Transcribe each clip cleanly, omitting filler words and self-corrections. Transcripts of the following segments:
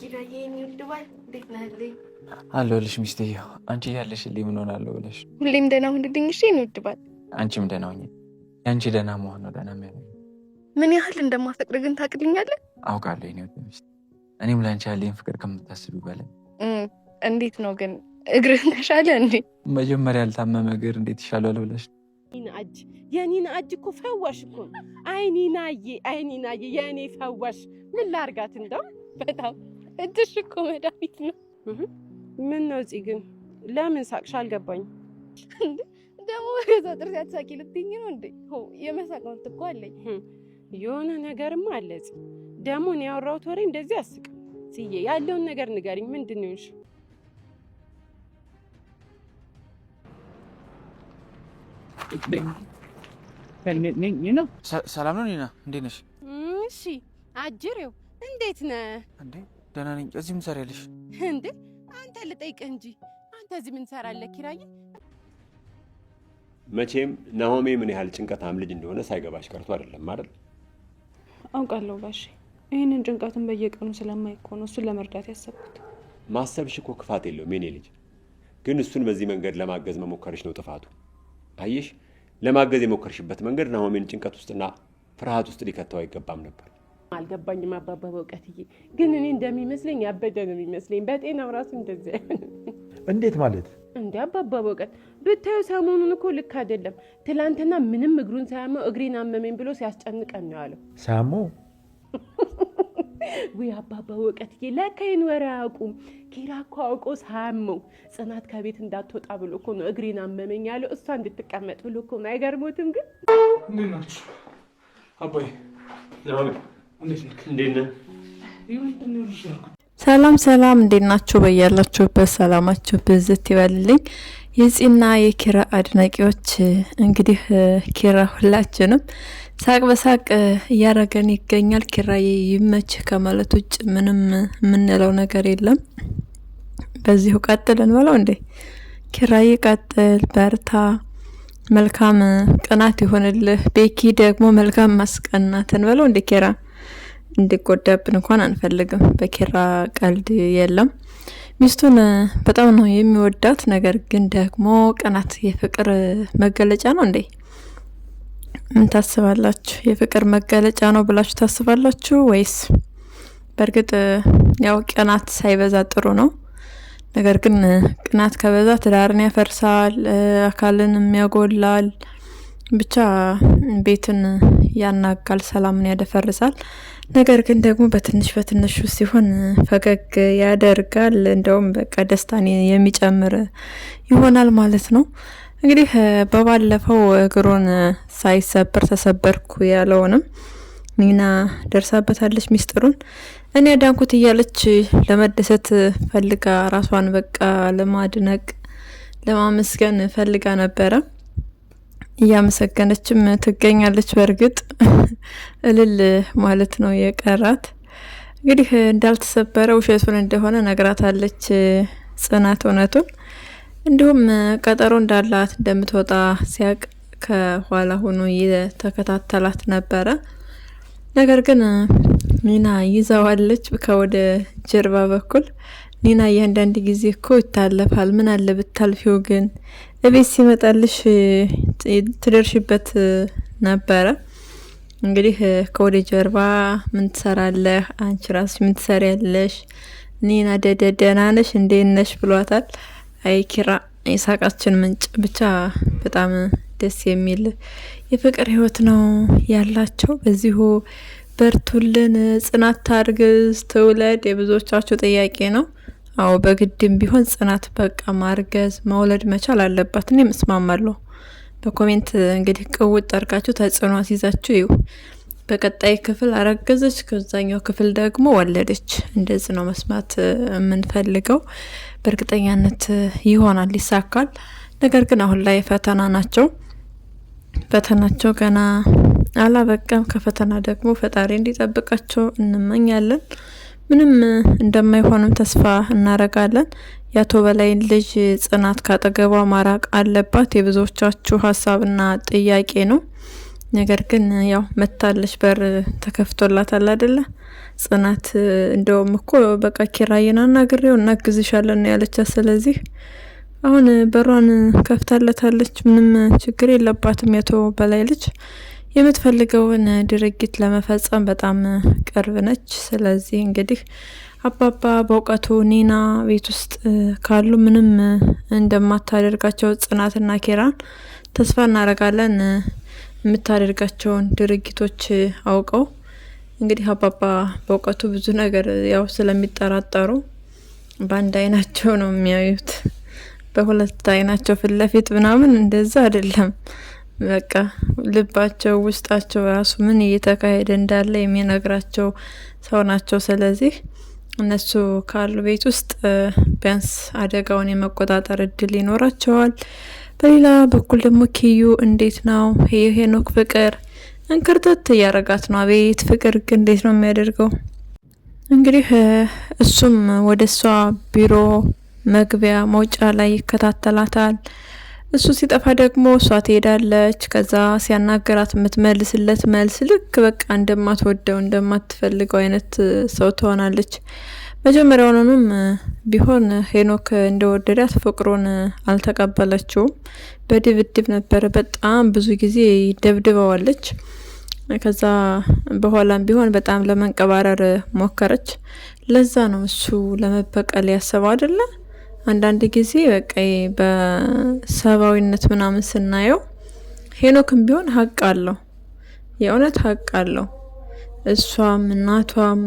ኪራዬ የሚወድ ባል እንዴት ነህልኝ? አለሁልሽ ሚስትየው። አንቺ እያለሽልኝ ምን ሆናለሁ ብለሽ ሁሌም ደህና ሁንልኝ። እሺ የሚወድ ባል። አንቺም ደህና ሁኚ። የአንቺ ደህና መሆን ነው ደህና የሚያደርገኝ። ምን ያህል እንደማፈቅር ግን ታውቅልኛለህ? አውቃለሁ የኔ ውድ ሚስት። እኔም ለአንቺ ያለኝ ፍቅር ከምታስቢው በላይ። እንዴት ነው ግን እግርህን ተሻለ እንዴ? መጀመሪያ ያልታመመ እግር እንዴት ይሻላል ብለሽ የኔን እጅ እኮ ፈዋሽ እኮ አይኒናዬ የኔ ፈዋሽ ምን ላርጋት? እንደው በጣም እጅሽ እኮ መድኃኒት ነው። ምን ነው እዚህ ግን ለምን ሳቅሽ አልገባኝ። ደግሞ በገዛ ጥርስ ያትሳቂ ልትይኝ ነው እንዴ? የመሳቅ መብት እኮ አለኝ። የሆነ ነገርማ አለ እዚህ። ደግሞ እኔ ያወራሁት ወሬ እንደዚህ አስቅ ጽዬ፣ ያለውን ነገር ንገሪኝ። ምንድን ነው? ሰላም ነው ኒና? እንዴት ነሽ? እሺ አጅሬው እንዴት ነህ? እንዴ ደህና ነኝ። እዚህ ምን ትሰሪያለሽ? እንዴ አንተ ልጠይቅህ እንጂ አንተ እዚህ ምን ትሰራለህ? ኪራዬ መቼም ናሆሜ ምን ያህል ጭንቀታም ልጅ እንደሆነ ሳይገባሽ ቀርቶ አይደለም አይደል? አውቃለሁ ጋሼ። ይህንን ጭንቀትን በየቀኑ ስለማይኮ ነው እሱን ለመርዳት ያሰብኩት። ማሰብሽ እኮ ክፋት የለውም የኔ ልጅ፣ ግን እሱን በዚህ መንገድ ለማገዝ መሞከርሽ ነው ጥፋቱ። አየሽ፣ ለማገዝ የሞከርሽበት መንገድ ናሆሜን ጭንቀት ውስጥና ፍርሃት ውስጥ ሊከተው አይገባም ነበር። አልገባኝም አባባ በእውቀትዬ፣ ግን እኔ እንደሚመስለኝ ያበደ ነው የሚመስለኝ። በጤናው ራሱ እንደዚህ እንዴት ማለት እንዴ? አባባ በእውቀት ብታዩ ሰሞኑን እኮ ልክ አይደለም። ትላንትና ምንም እግሩን ሳያመው እግሬን አመመኝ ብሎ ሲያስጨንቀን ነው ያለው። ሳያመው? ወይ አባባ በእውቀትዬ፣ ለካ ይሄን ወሬ አያውቁም። ኪራ እኮ አውቆ ሳያመው ጽናት ከቤት እንዳትወጣ ብሎ እኮ ነው እግሬን አመመኝ ያለው፣ እሷ እንድትቀመጥ ብሎ እኮ ነው። አይገርሞትም? ግን እንዴት ናችሁ አባዬ? እንዴት ነህ? ሰላም ሰላም፣ እንዴት ናችሁ? በያላችሁበት ሰላማችሁ ብዝት ይበልልኝ። የጽና የኪራ አድናቂዎች እንግዲህ ኪራ ሁላችንም ሳቅ በሳቅ እያረገን ይገኛል። ኪራዬ ይመች ከማለት ውጭ ምንም የምንለው ነገር የለም። በዚሁ ቀጥልን በለው እንዴ ኪራዬ፣ ቀጥል፣ በርታ፣ መልካም ቅናት ይሆንልህ። ቤኪ ደግሞ መልካም ማስቀናትን በለው እንዴ ኪራ። እንዲጎዳብን እንኳን አንፈልግም። በኪራ ቀልድ የለም። ሚስቱን በጣም ነው የሚወዳት። ነገር ግን ደግሞ ቅናት የፍቅር መገለጫ ነው እንዴ? ምን ታስባላችሁ? የፍቅር መገለጫ ነው ብላችሁ ታስባላችሁ ወይስ? በእርግጥ ያው ቅናት ሳይበዛ ጥሩ ነው። ነገር ግን ቅናት ከበዛ ትዳርን ያፈርሳል፣ አካልን ያጎላል፣ ብቻ ቤትን ያናጋል፣ ሰላምን ያደፈርሳል። ነገር ግን ደግሞ በትንሽ በትንሹ ሲሆን ፈገግ ያደርጋል። እንደውም በቃ ደስታን የሚጨምር ይሆናል ማለት ነው። እንግዲህ በባለፈው እግሩን ሳይሰበር ተሰበርኩ ያለውንም ኒና ደርሳበታለች ሚስጥሩን። እኔ ዳንኩት እያለች ለመደሰት ፈልጋ ራሷን በቃ ለማድነቅ ለማመስገን ፈልጋ ነበረ። እያመሰገነችም ትገኛለች። በእርግጥ እልል ማለት ነው የቀራት። እንግዲህ እንዳልተሰበረ ውሸቱን እንደሆነ ነግራታለች ጽናት እውነቱን። እንዲሁም ቀጠሮ እንዳላት እንደምትወጣ ሲያቅ ከኋላ ሆኖ እየተከታተላት ነበረ። ነገር ግን ኒና ይዛዋለች ከወደ ጀርባ በኩል። ኒና እያንዳንድ ጊዜ እኮ ይታለፋል፣ ምን አለ ብታልፊው ግን እቤት ሲመጣልሽ ትደርሽበት ነበረ። እንግዲህ ከወደ ጀርባ ምን ትሰራለህ አንቺ ራስሽ ምን ትሰሪያለሽ? ኒና ደህና ነሽ እንዴት ነሽ ብሏታል። አይ ኪራ የሳቃችን ምንጭ። ብቻ በጣም ደስ የሚል የፍቅር ህይወት ነው ያላቸው። በዚሁ በርቱልን። ጽናት ታርግዝ ትውለድ የብዙዎቻችሁ ጥያቄ ነው። አዎ በግድም ቢሆን ጽናት በቃ ማርገዝ መውለድ መቻል አለባት። እኔም እስማማለሁ። በኮሜንት እንግዲህ ቅውጥ ጠርቃችሁ ተጽዕኖ አስይዛችሁ ይው በቀጣይ ክፍል አረገዘች፣ ከዛኛው ክፍል ደግሞ ወለደች። እንደዚህ ነው መስማት የምንፈልገው። በእርግጠኛነት ይሆናል፣ ይሳካል። ነገር ግን አሁን ላይ ፈተና ናቸው። ፈተናቸው ገና አላበቃም። ከፈተና ደግሞ ፈጣሪ እንዲጠብቃቸው እንመኛለን። ምንም እንደማይሆንም ተስፋ እናረጋለን። ያቶ በላይን ልጅ ጽናት ካጠገቧ ማራቅ አለባት የብዙዎቻችሁ ሀሳብና ጥያቄ ነው። ነገር ግን ያው መታለች፣ በር ተከፍቶላታል አይደለ? ጽናት እንደውም እኮ በቃ ኪራዬን አናግሬው እናግዝሻለን ያለቻት። ስለዚህ አሁን በሯን ከፍታለታለች። ምንም ችግር የለባትም። የቶ በላይ ልጅ የምትፈልገውን ድርጊት ለመፈጸም በጣም ቅርብ ነች። ስለዚህ እንግዲህ አባባ በእውቀቱ ኒና ቤት ውስጥ ካሉ ምንም እንደማታደርጋቸው ጽናትና ኪራን ተስፋ እናደርጋለን። የምታደርጋቸውን ድርጊቶች አውቀው እንግዲህ አባባ በእውቀቱ ብዙ ነገር ያው ስለሚጠራጠሩ በአንድ አይናቸው ነው የሚያዩት። በሁለት አይናቸው ፊት ለፊት ምናምን እንደዛ አይደለም። በቃ ልባቸው ውስጣቸው ራሱ ምን እየተካሄደ እንዳለ የሚነግራቸው ሰው ናቸው። ስለዚህ እነሱ ካሉ ቤት ውስጥ ቢያንስ አደጋውን የመቆጣጠር እድል ይኖራቸዋል። በሌላ በኩል ደግሞ ኪዩ እንዴት ነው የሄኖክ ፍቅር እንክርተት እያረጋት ነው። አቤት ፍቅር ግን እንዴት ነው የሚያደርገው? እንግዲህ እሱም ወደ እሷ ቢሮ መግቢያ መውጫ ላይ ይከታተላታል። እሱ ሲጠፋ ደግሞ እሷ ትሄዳለች። ከዛ ሲያናገራት የምትመልስለት መልስ ልክ በቃ እንደማትወደው እንደማትፈልገው አይነት ሰው ትሆናለች። መጀመሪያውንም ቢሆን ሄኖክ እንደወደዳት ፍቅሩን አልተቀበለችውም። በድብድብ ነበረ፣ በጣም ብዙ ጊዜ ደብድበዋለች። ከዛ በኋላም ቢሆን በጣም ለመንቀባረር ሞከረች። ለዛ ነው እሱ ለመበቀል ያሰበው አይደለ? አንዳንድ ጊዜ በቃ በሰባዊነት ምናምን ስናየው ሄኖክም ቢሆን ሀቅ አለው፣ የእውነት ሀቅ አለው። እሷም እናቷም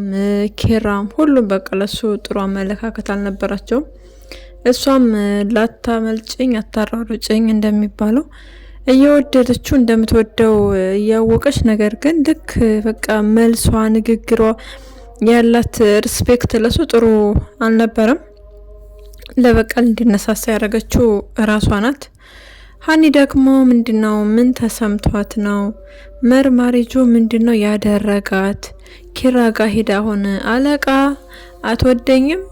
ኪራም ሁሉም በቃ ለሱ ጥሩ አመለካከት አልነበራቸውም። እሷም ላታመልጭኝ አታራሩጭኝ እንደሚባለው እየወደደችው እንደምትወደው እያወቀች፣ ነገር ግን ልክ በቃ መልሷ ንግግሯ ያላት ሪስፔክት ለሱ ጥሩ አልነበረም። ለበቀል እንዲነሳሳ ያደረገችው እራሷ ናት። ሀኒ ደግሞ ምንድነው ምን ተሰምቷት ነው? መርማሪ ጆ ምንድነው ያደረጋት? ኪራ ጋ ሄዳ አሁን አለቃ አትወደኝም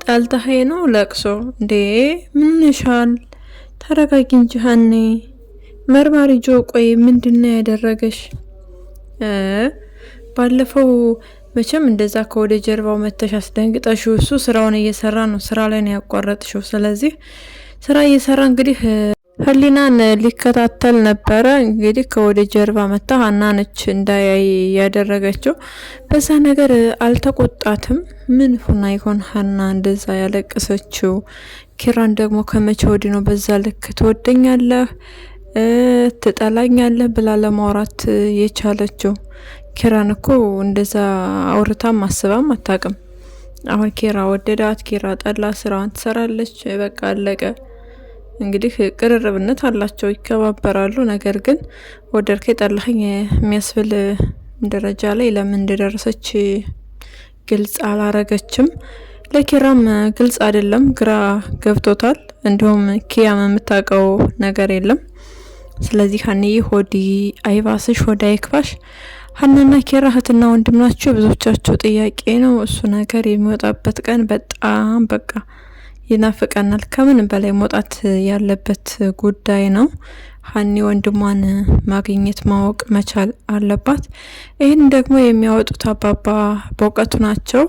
ጣልተኸኝ ነው ለቅሶ እንዴ? ምን ይሻል? ተረጋጊ እንጂ ሀኒ። መርማሪ ጆ ቆይ ምንድነው ያደረገሽ? ባለፈው መቼም እንደዛ ከወደ ጀርባው መተሽ አስደንግጠሽው እሱ ስራውን እየሰራ ነው፣ ስራ ላይ ነው ያቋረጥሽው። ስለዚህ ስራ እየሰራ እንግዲህ ህሊናን ሊከታተል ነበረ። እንግዲህ ከወደ ጀርባ መታ ሀና ነች እንዳያይ ያደረገችው። በዛ ነገር አልተቆጣትም። ምን ሆና ይሆን ሀና እንደዛ ያለቀሰችው? ኪራን ደግሞ ከመቼ ወዲህ ነው በዛ ልክ ትወደኛለህ ትጠላኛለህ ብላ ለማውራት የቻለችው? ኪራን እኮ እንደዛ አውርታም አስባም አታውቅም። አሁን ኪራ ወደዳት፣ ኪራ ጠላ፣ ስራዋን ትሰራለች፣ በቃ አለቀ። እንግዲህ ቅርርብነት አላቸው፣ ይከባበራሉ። ነገር ግን ወደድከኝ ጠላኸኝ የሚያስብል ደረጃ ላይ ለምን እንደደረሰች ግልጽ አላረገችም። ለኪራም ግልጽ አይደለም፣ ግራ ገብቶታል። እንዲሁም ኪያም የምታውቀው ነገር የለም። ስለዚህ ሀኒዬ ሆዲ አይባስሽ፣ ሆዲ አይክፋሽ። ሀናና ኪራ እህትና ወንድም ናቸው። ብዙዎቻችሁ ጥያቄ ነው። እሱ ነገር የሚወጣበት ቀን በጣም በቃ ይናፍቀናል። ከምን በላይ መውጣት ያለበት ጉዳይ ነው። ሀኒ ወንድሟን ማግኘት ማወቅ መቻል አለባት። ይህን ደግሞ የሚያወጡት አባባ በእውቀቱ ናቸው።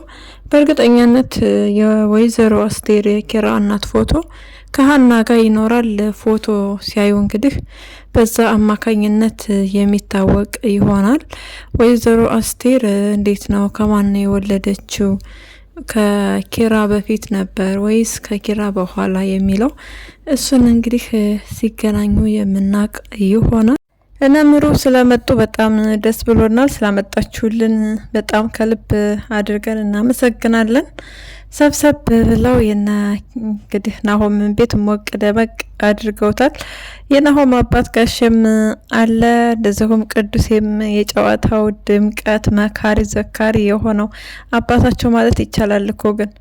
በእርግጠኛነት የወይዘሮ አስቴር የኪራ እናት ፎቶ ከሀና ጋር ይኖራል። ፎቶ ሲያዩ እንግዲህ በዛ አማካኝነት የሚታወቅ ይሆናል። ወይዘሮ አስቴር እንዴት ነው ከማን ነው የወለደችው? ከኪራ በፊት ነበር ወይስ ከኪራ በኋላ የሚለው እሱን እንግዲህ ሲገናኙ የምናቅ ይሆናል። እነምሩ ስለመጡ በጣም ደስ ብሎናል። ስላመጣችሁልን በጣም ከልብ አድርገን እናመሰግናለን። ሰብሰብ ብለው እንግዲህ ናሆም ቤት ሞቅ ደመቅ አድርገውታል። የናሆም አባት ጋሸም አለ፣ እንደዚሁም ቅዱሴም የጨዋታው ድምቀት መካሪ ዘካሪ የሆነው አባታቸው ማለት ይቻላል እኮ። ግን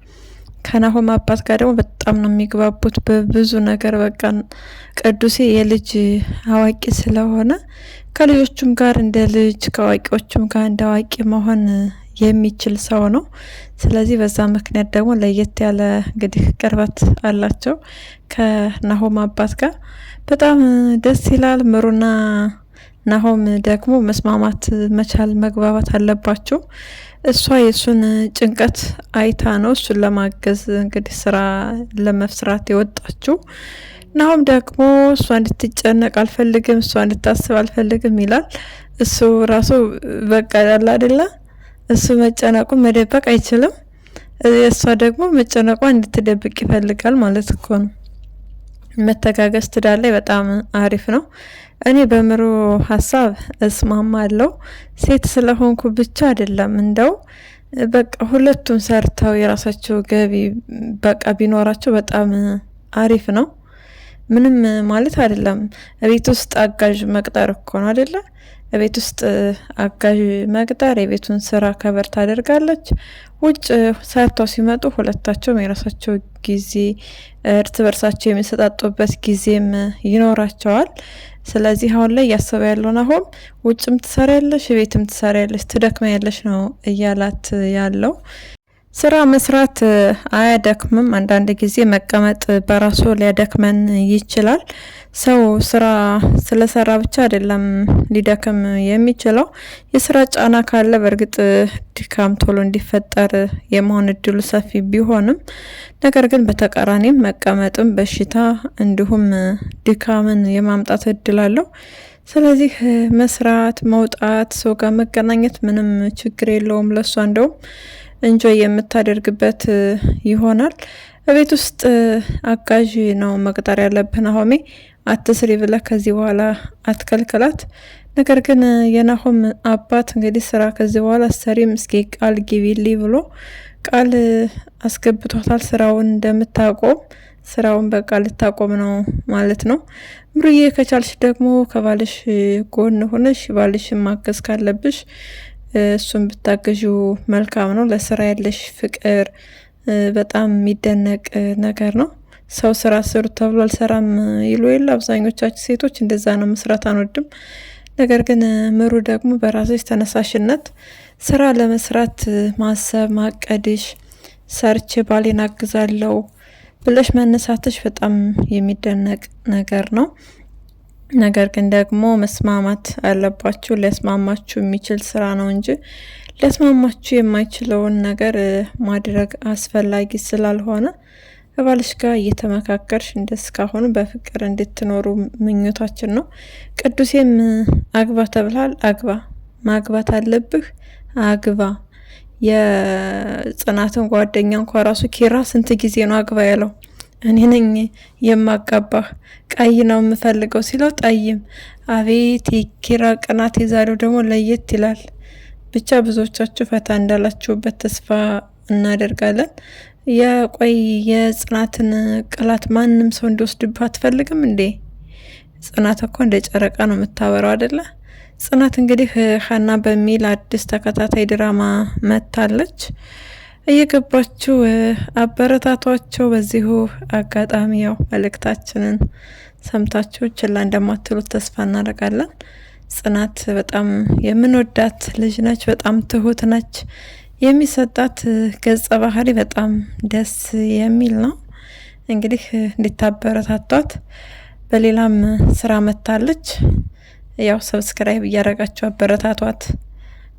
ከናሆም አባት ጋር ደግሞ በጣም ነው የሚግባቡት በብዙ ነገር። በቃ ቅዱሴ የልጅ አዋቂ ስለሆነ ከልጆቹም ጋር እንደ ልጅ ከአዋቂዎቹም ጋር እንደ አዋቂ መሆን የሚችል ሰው ነው። ስለዚህ በዛ ምክንያት ደግሞ ለየት ያለ እንግዲህ ቅርበት አላቸው ከናሆም አባት ጋር። በጣም ደስ ይላል። ምሩና ናሆም ደግሞ መስማማት መቻል መግባባት አለባቸው። እሷ የሱን ጭንቀት አይታ ነው እሱን ለማገዝ እንግዲህ ስራ ለመስራት የወጣችው። ናሆም ደግሞ እሷ እንድትጨነቅ አልፈልግም፣ እሷ እንድታስብ አልፈልግም ይላል። እሱ ራሱ በቃ ያለ አይደለ እሱ መጨነቁን መደበቅ አይችልም። እሷ ደግሞ መጨነቋን እንድትደብቅ ይፈልጋል ማለት እኮ ነው። መተጋገዝ ትዳር ላይ በጣም አሪፍ ነው። እኔ በምሩ ሀሳብ እስማማለሁ። ሴት ስለሆንኩ ብቻ አይደለም እንደው በቃ ሁለቱም ሰርተው የራሳቸው ገቢ በቃ ቢኖራቸው በጣም አሪፍ ነው። ምንም ማለት አይደለም። ቤት ውስጥ አጋዥ መቅጠር እኮ ነው አይደለ? ቤት ውስጥ አጋዥ መቅጠር የቤቱን ስራ ከበር ታደርጋለች። ውጭ ሰርተው ሲመጡ ሁለታቸውም የራሳቸው ጊዜ እርስ በርሳቸው የሚሰጣጡበት ጊዜም ይኖራቸዋል። ስለዚህ አሁን ላይ እያሰበ ያለውን አሁን ውጭም ትሰሪያለሽ፣ ቤትም ትሰሪያለሽ፣ ትደክሚያለሽ ነው እያላት ያለው። ስራ መስራት አያደክምም። አንዳንድ ጊዜ መቀመጥ በራሱ ሊያደክመን ይችላል። ሰው ስራ ስለሰራ ብቻ አይደለም ሊደክም የሚችለው። የስራ ጫና ካለ በእርግጥ ድካም ቶሎ እንዲፈጠር የመሆን እድሉ ሰፊ ቢሆንም ነገር ግን በተቃራኒም መቀመጥም በሽታ እንዲሁም ድካምን የማምጣት እድል አለው። ስለዚህ መስራት፣ መውጣት፣ ሰው ጋር መገናኘት ምንም ችግር የለውም። ለሷ እንደውም እንጆይ የምታደርግበት ይሆናል። በቤት ውስጥ አጋዥ ነው መቅጠር ያለብህ ናሆሜ። አትስሪ ብለህ ከዚህ በኋላ አትከልክላት። ነገር ግን የናሆም አባት እንግዲህ ስራ ከዚህ በኋላ አሰሪም እስኪ ቃል ግቢልኝ ብሎ ቃል አስገብቷታል። ስራውን እንደምታቆም ስራውን በቃ ልታቆም ነው ማለት ነው። ምሩዬ ከቻልሽ ደግሞ ከባልሽ ጎን ሆነሽ ባልሽን ማገዝ ካለብሽ እሱን ብታገዢው መልካም ነው። ለስራ ያለሽ ፍቅር በጣም የሚደነቅ ነገር ነው። ሰው ስራ ስሩ ተብሎ አልሰራም ይሉ የለ አብዛኞቻችን ሴቶች እንደዛ ነው፣ መስራት አንወድም። ነገር ግን ምሩ ደግሞ በራስሽ ተነሳሽነት ስራ ለመስራት ማሰብ ማቀድሽ፣ ሰርች ባሌን አግዛለሁ ብለሽ መነሳትሽ በጣም የሚደነቅ ነገር ነው። ነገር ግን ደግሞ መስማማት አለባችሁ። ሊያስማማችሁ የሚችል ስራ ነው እንጂ ሊያስማማችሁ የማይችለውን ነገር ማድረግ አስፈላጊ ስላልሆነ ከባልሽ ጋር እየተመካከርሽ እንደስካሁኑ በፍቅር እንድትኖሩ ምኞታችን ነው። ቅዱሴም አግባ ተብላል፣ አግባ። ማግባት አለብህ፣ አግባ። የጽናትን ጓደኛ እንኳ ራሱ ኪራ ስንት ጊዜ ነው አግባ ያለው? እኔ ነኝ የማጋባህ፣ ቀይ ነው የምፈልገው ሲለው ጠይም። አቤት የኪራ ቅናት! የዛሬው ደግሞ ለየት ይላል። ብቻ ብዙዎቻችሁ ፈታ እንዳላችሁበት ተስፋ እናደርጋለን። የቆይ የጽናትን ቅላት ማንም ሰው እንዲወስድብህ አትፈልግም እንዴ? ጽናት እኮ እንደ ጨረቃ ነው የምታበረው አይደለ? ጽናት እንግዲህ ሀና በሚል አዲስ ተከታታይ ድራማ መታለች። እየገባችሁ አበረታቷቸው። በዚሁ አጋጣሚ ያው መልእክታችንን ሰምታችሁ ችላ እንደማትሉት ተስፋ እናደርጋለን። ጽናት በጣም የምንወዳት ልጅ ነች። በጣም ትሁት ነች። የሚሰጣት ገጸ ባህሪ በጣም ደስ የሚል ነው። እንግዲህ እንድታበረታቷት። በሌላም ስራ መታለች። ያው ሰብስክራይብ እያደረጋችሁ አበረታቷት፣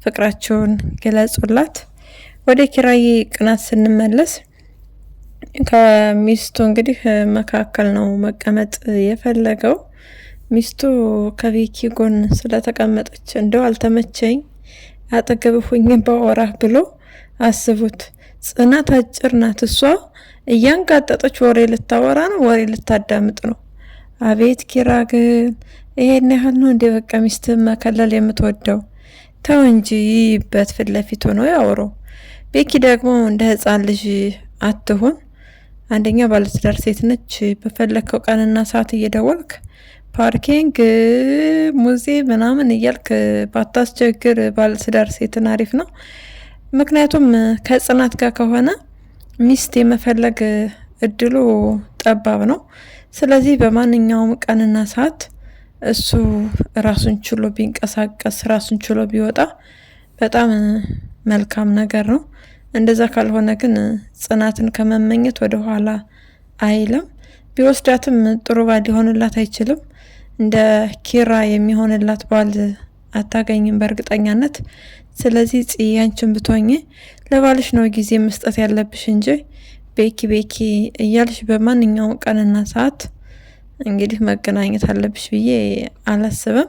ፍቅራችሁን ገለጹላት። ወደ ኪራዬ ቅናት ስንመለስ ከሚስቱ እንግዲህ መካከል ነው መቀመጥ የፈለገው። ሚስቱ ከቤኪ ጎን ስለተቀመጠች እንደው አልተመቸኝ አጠገብ ሁኝ ባወራህ ብሎ አስቡት። ጽናት አጭር ናት። እሷ እያንጋጠጠች ወሬ ልታወራ ነው፣ ወሬ ልታዳምጥ ነው። አቤት ኪራ ግን ይሄን ያህል ነው እንደ በቃ ሚስት መከለል የምትወደው? ተው እንጂ በት ፊት ለፊት ሆኖ ያወራው። ቤኪ ደግሞ እንደ ህፃን ልጅ አትሆን። አንደኛ ባለትዳር ሴት ነች። በፈለከው ቀንና ሰዓት እየደወልክ ፓርኪንግ፣ ሙዚየም ምናምን እያልክ ባታስቸግር ባለትዳር ሴትን አሪፍ ነው። ምክንያቱም ከጽናት ጋር ከሆነ ሚስት የመፈለግ እድሉ ጠባብ ነው። ስለዚህ በማንኛውም ቀንና ሰዓት እሱ ራሱን ችሎ ቢንቀሳቀስ ራሱን ችሎ ቢወጣ በጣም መልካም ነገር ነው። እንደዛ ካልሆነ ግን ጽናትን ከመመኘት ወደ ኋላ አይልም። ቢወስዳትም ጥሩ ባል ሊሆንላት አይችልም። እንደ ኪራ የሚሆንላት ባል አታገኝም በእርግጠኛነት። ስለዚህ ጽያንችን ብትሆኚ ለባልሽ ነው ጊዜ መስጠት ያለብሽ እንጂ ቤኪ ቤኪ እያልሽ በማንኛውም ቀንና ሰዓት እንግዲህ መገናኘት አለብሽ ብዬ አላስብም።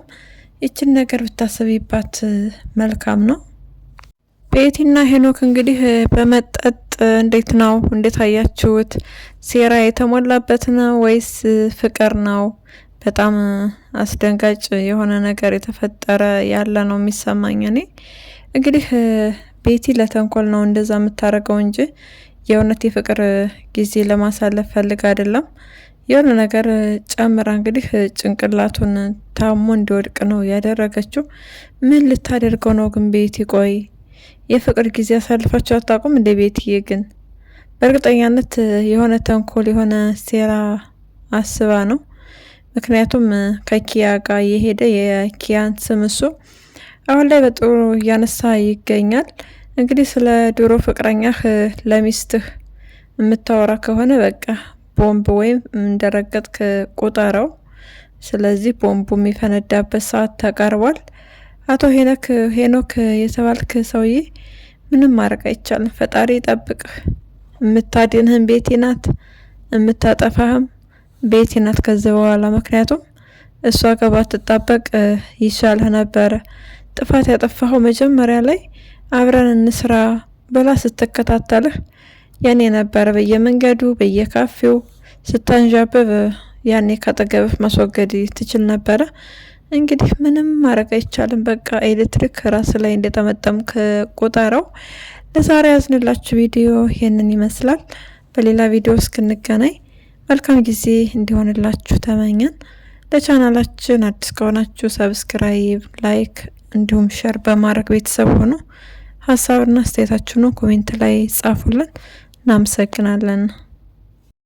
ይችን ነገር ብታስቢባት መልካም ነው። ቤቲና ሄኖክ እንግዲህ በመጠጥ እንዴት ነው? እንዴት አያችሁት? ሴራ የተሞላበት ነው ወይስ ፍቅር ነው? በጣም አስደንጋጭ የሆነ ነገር የተፈጠረ ያለ ነው የሚሰማኝ። እኔ እንግዲህ ቤቲ ለተንኮል ነው እንደዛ የምታደርገው እንጂ የእውነት የፍቅር ጊዜ ለማሳለፍ ፈልግ አይደለም። የሆነ ነገር ጨምራ እንግዲህ ጭንቅላቱን ታሞ እንዲወድቅ ነው ያደረገችው። ምን ልታደርገው ነው ግን ቤቲ? ቆይ የፍቅር ጊዜ አሳልፋችሁ አታውቁም እንደ ቤትዬ? ግን በእርግጠኛነት የሆነ ተንኮል የሆነ ሴራ አስባ ነው። ምክንያቱም ከኪያ ጋር የሄደ የኪያን ስም እሱ አሁን ላይ በጥሩ እያነሳ ይገኛል። እንግዲህ ስለ ድሮ ፍቅረኛህ ለሚስትህ የምታወራ ከሆነ በቃ ቦምብ ወይም እንደረገጥክ ቁጠረው። ስለዚህ ቦምቡ የሚፈነዳበት ሰዓት ተቃርቧል። አቶ ሄኖክ የተባልክ ሰውዬ ምንም ማድረግ አይቻልም። ፈጣሪ ይጠብቅህ። የምታድንህም ቤቲ ናት፣ የምታጠፋህም ቤቲ ናት ከዚህ በኋላ። ምክንያቱም እሷ ጋር ባትጣበቅ ይሻልህ ነበረ። ጥፋት ያጠፋኸው መጀመሪያ ላይ አብረን እንስራ ብላ ስትከታተልህ ያኔ ነበረ በየመንገዱ በየካፌው ስታንዣበብ፣ ያኔ ካጠገብህ ማስወገድ ትችል ነበረ። እንግዲህ ምንም ማድረግ አይቻልም። በቃ ኤሌክትሪክ ራስ ላይ እንደተመጠምክ ቁጠረው። ለዛሬ ያዝንላችሁ ቪዲዮ ይሄንን ይመስላል። በሌላ ቪዲዮ እስክንገናኝ መልካም ጊዜ እንዲሆንላችሁ ተመኘን። ለቻናላችን አዲስ ከሆናችሁ ሰብስክራይብ፣ ላይክ እንዲሁም ሼር በማድረግ ቤተሰብ ሆኑ። ሀሳብና አስተያየታችሁን ኮሜንት ላይ ጻፉልን። እናመሰግናለን።